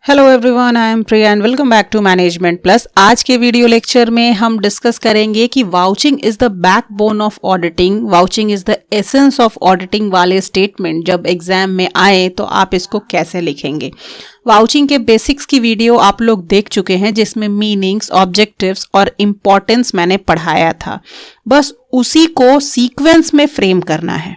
Hello everyone, I am Priya and welcome back to management plus. आज के video lecture में हम डिस्कस करेंगे कि vouching is the backbone of auditing, vouching is the essence of auditing वाले statement जब exam में आए तो आप इसको कैसे लिखेंगे। वाउचिंग के बेसिक्स की वीडियो आप लोग देख चुके हैं जिसमें मीनिंग्स, ऑब्जेक्टिव्स और इम्पोर्टेंस मैंने पढ़ाया था। बस उसी को सीक्वेंस में फ्रेम करना है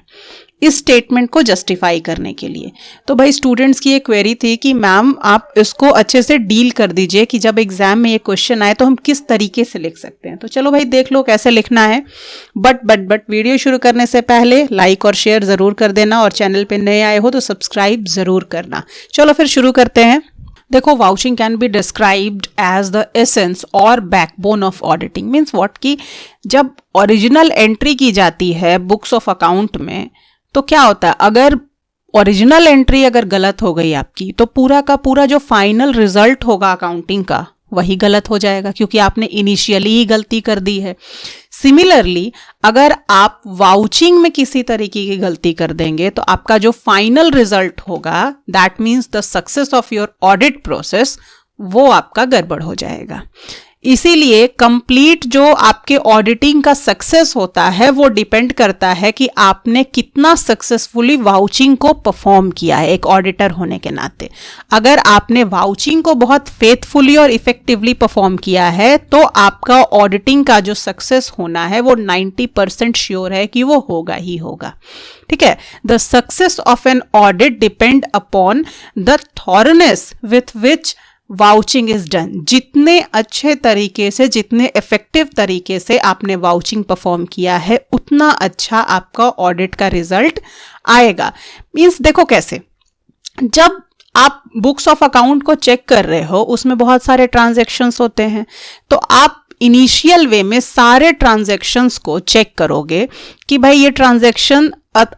इस स्टेटमेंट को जस्टिफाई करने के लिए। तो भाई स्टूडेंट्स की एक क्वेरी थी कि मैम आप इसको अच्छे से डील कर दीजिए कि जब एग्जाम में ये क्वेश्चन आए तो हम किस तरीके से लिख सकते हैं। तो चलो भाई देख लो कैसे लिखना है। बट वीडियो शुरू करने से पहले लाइक और शेयर जरूर कर देना और चैनल पे नए आए हो तो सब्सक्राइब जरूर करना। चलो फिर शुरू करते हैं। देखो, vouching can be described as the essence और backbone of auditing. Means what कि जब ओरिजिनल एंट्री की जाती है बुक्स ऑफ अकाउंट में तो क्या होता है, अगर ओरिजिनल एंट्री अगर गलत हो गई आपकी तो पूरा का पूरा जो फाइनल रिजल्ट होगा अकाउंटिंग का वही गलत हो जाएगा क्योंकि आपने इनिशियली ही गलती कर दी है। सिमिलरली अगर आप वाउचिंग में किसी तरीके की गलती कर देंगे तो आपका जो फाइनल रिजल्ट होगा, that means the success of your audit process, वो आपका गड़बड़ हो जाएगा। इसीलिए कंप्लीट जो आपके ऑडिटिंग का सक्सेस होता है वो डिपेंड करता है कि आपने कितना सक्सेसफुली वाउचिंग को परफॉर्म किया है एक ऑडिटर होने के नाते। अगर आपने वाउचिंग को बहुत फेथफुली और इफेक्टिवली परफॉर्म किया है तो आपका ऑडिटिंग का जो सक्सेस होना है वो 90% श्योर है कि वो होगा ही होगा। ठीक है। The success of an audit depend upon the थॉरनेस with which vouching is done. जितने अच्छे तरीके से, जितने इफेक्टिव तरीके से आपने वाउचिंग परफॉर्म किया है उतना अच्छा आपका ऑडिट का रिजल्ट आएगा। मींस देखो कैसे, जब आप बुक्स ऑफ अकाउंट को चेक कर रहे हो उसमें बहुत सारे ट्रांजैक्शंस होते हैं तो आप इनिशियल वे में सारे ट्रांजैक्शंस को चेक करोगे कि भाई ये ट्रांजैक्शन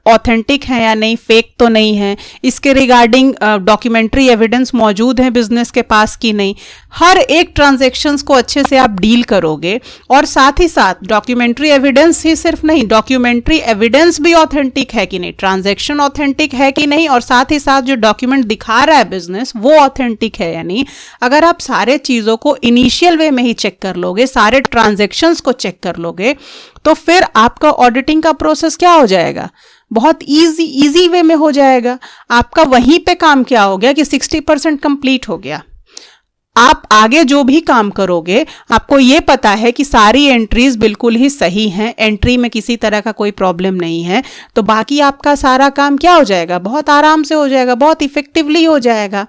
ऑथेंटिक है या नहीं, फेक तो नहीं है, इसके रिगार्डिंग डॉक्यूमेंट्री एविडेंस मौजूद है बिजनेस के पास कि नहीं। हर एक ट्रांजैक्शंस को अच्छे से आप डील करोगे और साथ ही साथ डॉक्यूमेंट्री एविडेंस ही सिर्फ नहीं, डॉक्यूमेंट्री एविडेंस भी ऑथेंटिक है कि नहीं, ट्रांजैक्शन ऑथेंटिक है कि नहीं, और साथ ही साथ जो डॉक्यूमेंट दिखा रहा है बिजनेस वो ऑथेंटिक है या नहीं। अगर आप सारे चीज़ों को इनिशियल वे में ही चेक कर लोगे, सारे ट्रांजैक्शंस को चेक कर लोगे तो फिर आपका ऑडिटिंग का प्रोसेस क्या हो जाएगा, बहुत इजी वे में हो जाएगा। आपका वहीं पे काम क्या हो गया कि 60% कंप्लीट हो गया। आप आगे जो भी काम करोगे आपको ये पता है कि सारी एंट्रीज बिल्कुल ही सही हैं, एंट्री में किसी तरह का कोई प्रॉब्लम नहीं है, तो बाकी आपका सारा काम क्या हो जाएगा, बहुत आराम से हो जाएगा, बहुत इफेक्टिवली हो जाएगा।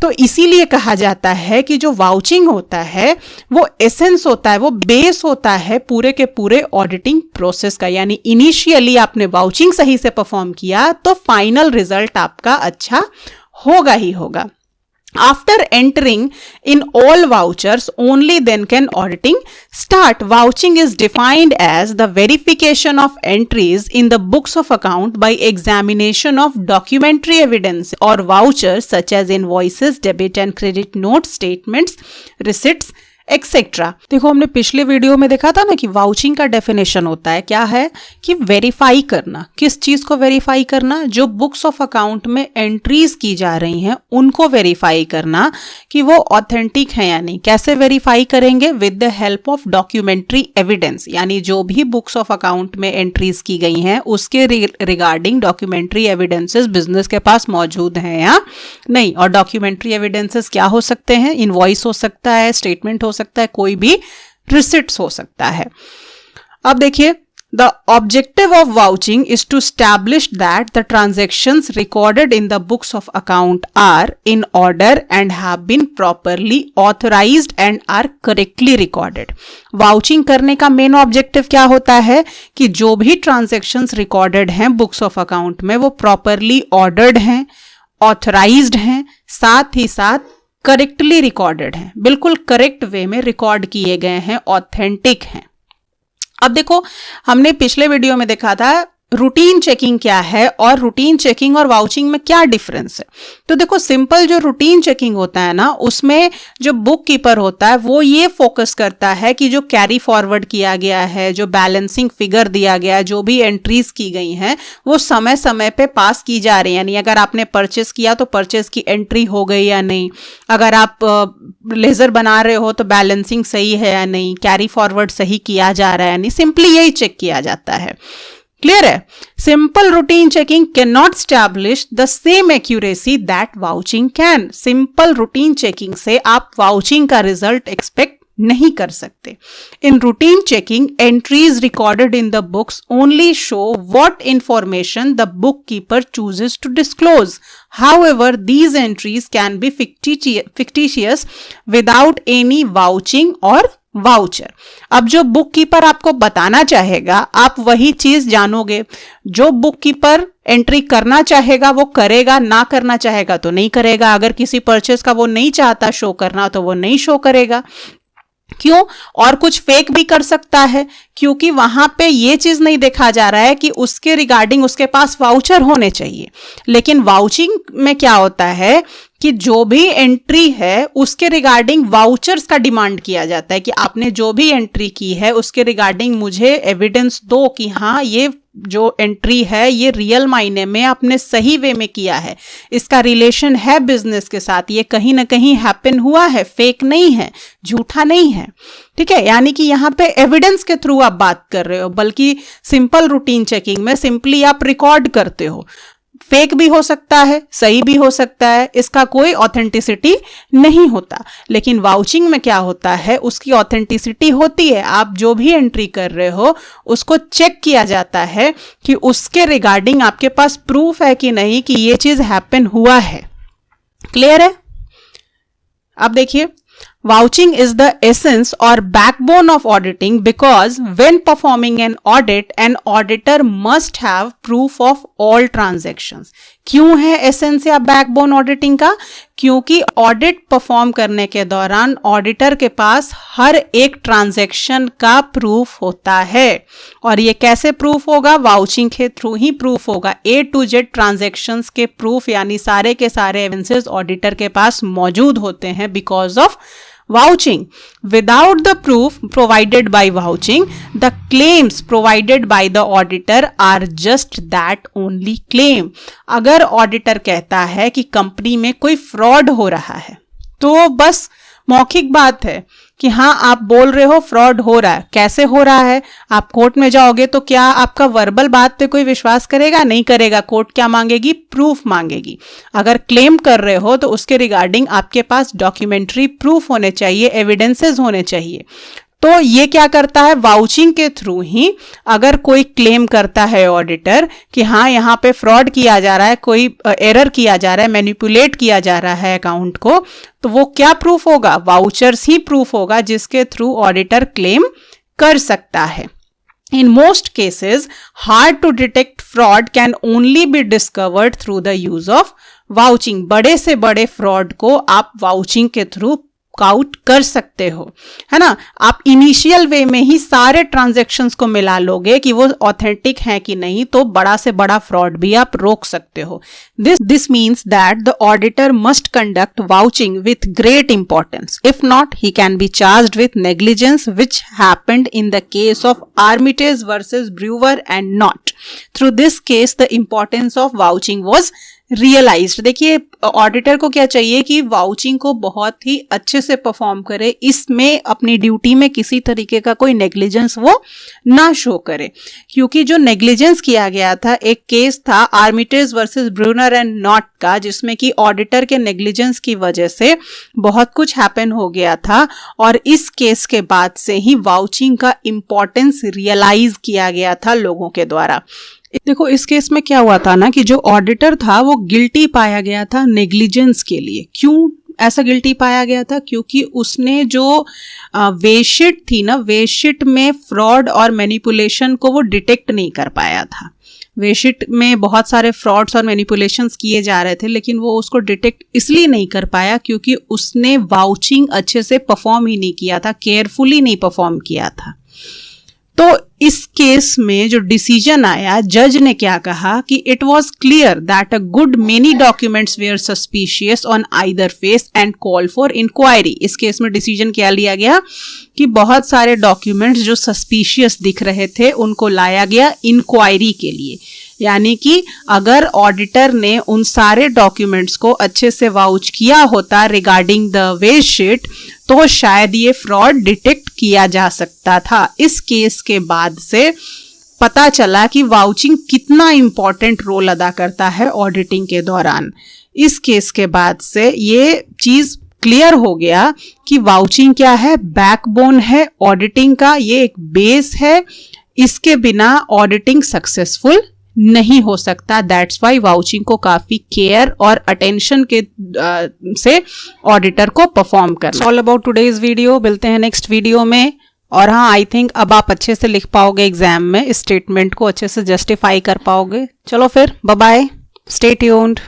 तो इसीलिए कहा जाता है कि जो वाउचिंग होता है वो एसेंस होता है, वो बेस होता है पूरे के पूरे ऑडिटिंग प्रोसेस का। यानी इनिशियली आपने वाउचिंग सही से परफॉर्म किया तो फाइनल रिजल्ट आपका अच्छा होगा ही होगा। After entering in all vouchers, only then can auditing start. Vouching is defined as the verification of entries in the books of account by examination of documentary evidence or vouchers such as invoices, debit and credit notes, statements, receipts, etcetera. देखो, हमने पिछले video में देखा था ना कि vouching का definition होता है, क्या है कि वेरीफाई करना। किस चीज को वेरीफाई करना, जो बुक्स ऑफ अकाउंट में एंट्रीज की जा रही हैं उनको वेरीफाई करना कि वो ऑथेंटिक है या नहीं। कैसे वेरीफाई करेंगे, with the help of documentary evidence. यानी जो भी बुक्स ऑफ अकाउंट में एंट्रीज की गई हैं उसके रिगार्डिंग डॉक्यूमेंट्री एविडेंसेस बिजनेस के पास मौजूद हैं या नहीं। और डॉक्यूमेंट्री एविडेंसेस क्या हो सकते हैं, इनवॉइस हो सकता है, स्टेटमेंट हो सकता है, कोई भी रिसिट्स हो सकता है। अब देखिए, the objective of vouching is to establish that the transactions recorded in the books of account are in order and have been properly authorised and are correctly recorded. Vouching करने का मेन ऑब्जेक्टिव क्या होता है कि जो भी transactions recorded हैं books of account में वो प्रॉपरली ऑर्डर्ड हैं, ऑथराइज्ड हैं, साथ ही साथ करेक्टली रिकॉर्डेड हैं, बिल्कुल करेक्ट वे में रिकॉर्ड किए गए हैं, ऑथेंटिक हैं। अब देखो, हमने पिछले वीडियो में देखा था रूटीन चेकिंग क्या है और रूटीन चेकिंग और वाउचिंग में क्या डिफरेंस है। तो देखो, सिंपल जो रूटीन चेकिंग होता है ना, उसमें जो बुक कीपर होता है वो ये फोकस करता है कि जो कैरी फॉरवर्ड किया गया है, जो बैलेंसिंग फिगर दिया गया है, जो भी एंट्रीज की गई हैं वो समय समय पे पास की जा रही है। यानी अगर आपने परचेस किया तो परचेस की एंट्री हो गई या नहीं, अगर आप लेजर बना रहे हो तो बैलेंसिंग सही है या नहीं, कैरी फॉरवर्ड सही किया जा रहा है या नहीं, सिंपली यही चेक किया जाता है। क्लियर है? Simple routine checking can not establish the same accuracy that vouching can. Simple routine checking से आप वाउचिंग का रिजल्ट एक्सपेक्ट नहीं कर सकते। In routine checking, entries recorded in the books only show what information the book keeper chooses to disclose. However, these entries can be fictitious without any vouching or voucher. अब जो book keeper आपको बताना चाहेगा आप वही चीज जानोगे। जो बुक कीपर एंट्री करना चाहेगा वो करेगा, ना करना चाहेगा तो नहीं करेगा। अगर किसी परचेस का वो नहीं चाहता शो करना तो वो नहीं शो करेगा। क्यों? और कुछ फेक भी कर सकता है, क्योंकि वहां पे ये चीज नहीं देखा जा रहा है कि उसके रिगार्डिंग उसके पास वाउचर होने चाहिए। लेकिन वाउचिंग में क्या होता है कि जो भी एंट्री है उसके रिगार्डिंग वाउचर्स का डिमांड किया जाता है कि आपने जो भी एंट्री की है उसके रिगार्डिंग मुझे एविडेंस दो कि हाँ ये जो एंट्री है ये रियल मायने में आपने सही वे में किया है, इसका रिलेशन है बिजनेस के साथ, ये कहीं ना कहीं हैपन हुआ है, फेक नहीं है, झूठा नहीं है। ठीक है? यानी कि यहाँ पे एविडेंस के थ्रू आप बात कर रहे हो, बल्कि सिंपल रूटीन चेकिंग में सिंपली आप रिकॉर्ड करते हो। फेक भी हो सकता है, सही भी हो सकता है, इसका कोई ऑथेंटिसिटी नहीं होता। लेकिन वाउचिंग में क्या होता है, उसकी ऑथेंटिसिटी होती है। आप जो भी एंट्री कर रहे हो उसको चेक किया जाता है कि उसके रिगार्डिंग आपके पास प्रूफ है कि नहीं कि ये चीज हैपन हुआ है। क्लियर है? अब देखिए, vouching is the essence or backbone of auditing because when performing an audit, an auditor must have proof of all transactions. क्यों है एसेंस या बैकबोन ऑडिटिंग का? क्योंकि ऑडिट परफॉर्म करने के दौरान ऑडिटर के पास हर एक ट्रांजैक्शन का प्रूफ होता है। और ये कैसे प्रूफ होगा? वाउचिंग के थ्रू ही प्रूफ होगा। A to Z ट्रांजैक्शंस के प्रूफ यानी सारे के सारे एविडेंसेस ऑडिटर के पास मौजूद होते हैं because of vouching. Without the proof provided by vouching, the claims provided by the auditor are just that, only claim. अगर ऑडिटर कहता है कि कंपनी में कोई फ्रॉड हो रहा है तो बस मौखिक बात है कि हाँ आप बोल रहे हो फ्रॉड हो रहा है। कैसे हो रहा है? आप कोर्ट में जाओगे तो क्या आपका वर्बल बात पे कोई विश्वास करेगा? नहीं करेगा। कोर्ट क्या मांगेगी? प्रूफ मांगेगी। अगर क्लेम कर रहे हो तो उसके रिगार्डिंग आपके पास डॉक्यूमेंट्री प्रूफ होने चाहिए, एविडेंसेस होने चाहिए। तो ये क्या करता है? वाउचिंग के थ्रू ही अगर कोई क्लेम करता है ऑडिटर कि हाँ यहाँ पे फ्रॉड किया जा रहा है, कोई एरर किया जा रहा है, मैनिपुलेट किया जा रहा है अकाउंट को, तो वो क्या प्रूफ होगा? वाउचर्स ही प्रूफ होगा जिसके थ्रू ऑडिटर क्लेम कर सकता है। In most cases, hard to detect fraud can only be discovered through the use of vouching. बड़े से बड़े फ्रॉड को आप वाउचिंग के थ्रू काउट कर सकते हो, है ना। आप इनिशियल वे में ही सारे ट्रांजैक्शंस को मिला लोगे कि वो ऑथेंटिक है कि नहीं, तो बड़ा से बड़ा फ्रॉड भी आप रोक सकते हो। This means that the auditor must conduct vouching with great importance. If not, he can be charged with negligence which happened in the case of Armitage versus Brewer and Knott. Through this case the importance of vouching was realised. देखिए, auditor को क्या चाहिए कि vouching को बहुत ही अच्छे से perform करे, इसमें अपनी ड्यूटी में किसी तरीके का कोई नेग्लिजेंस वो ना शो करे। क्योंकि जो नेग्लिजेंस किया गया था, एक केस था Armitage versus Brunner and Knott का, जिसमें कि ऑडिटर के नेग्लिजेंस की वजह से बहुत कुछ हैपन हो गया था और इस केस के बाद से ही वाउचिंग का इंपॉर्टेंस रियलाइज किया गया था लोगों के द्वारा। देखो, इस केस में क्या हुआ था ना कि जो ऑडिटर था वो गिल्टी पाया गया था नेग्लिजेंस के लिए। क्यों ऐसा गिल्टी पाया गया था? क्योंकि उसने जो वेशीट थी ना, वेशीट में फ्रॉड और मैनिपुलेशन को वो डिटेक्ट नहीं कर पाया था। वेशीट में बहुत सारे फ्रॉड्स और मैनिपुलेशंस किए जा रहे थे, लेकिन वो उसको डिटेक्ट इसलिए नहीं कर पाया क्योंकि उसने वाउचिंग अच्छे से परफॉर्म ही नहीं किया था, केयरफुली नहीं परफॉर्म किया था। तो इस केस में जो डिसीजन आया, जज ने क्या कहा कि it was clear that a good many documents were suspicious on either face and call for inquiry. इस केस में डिसीजन क्या लिया गया कि बहुत सारे डॉक्यूमेंट्स जो सस्पिशियस दिख रहे थे उनको लाया गया इंक्वायरी के लिए। यानी कि अगर ऑडिटर ने उन सारे डॉक्यूमेंट्स को अच्छे से वाउच किया होता रिगार्डिंग द वेज शीट तो शायद ये फ्रॉड डिटेक्ट किया जा सकता था। इस केस के बाद से पता चला कि वाउचिंग कितना इंपॉर्टेंट रोल अदा करता है ऑडिटिंग के दौरान। इस केस के बाद से ये चीज क्लियर हो गया कि वाउचिंग क्या है, बैकबोन है ऑडिटिंग का, ये एक बेस है, इसके बिना ऑडिटिंग सक्सेसफुल नहीं हो सकता। दैट्स वाई वाउचिंग को काफी केयर और अटेंशन के से ऑडिटर को परफॉर्म करना। All about today's video. मिलते हैं नेक्स्ट वीडियो में। और हाँ, आई थिंक अब आप अच्छे से लिख पाओगे एग्जाम में, इस स्टेटमेंट को अच्छे से जस्टिफाई कर पाओगे। चलो फिर, बाय बाय, स्टे ट्यून्ड।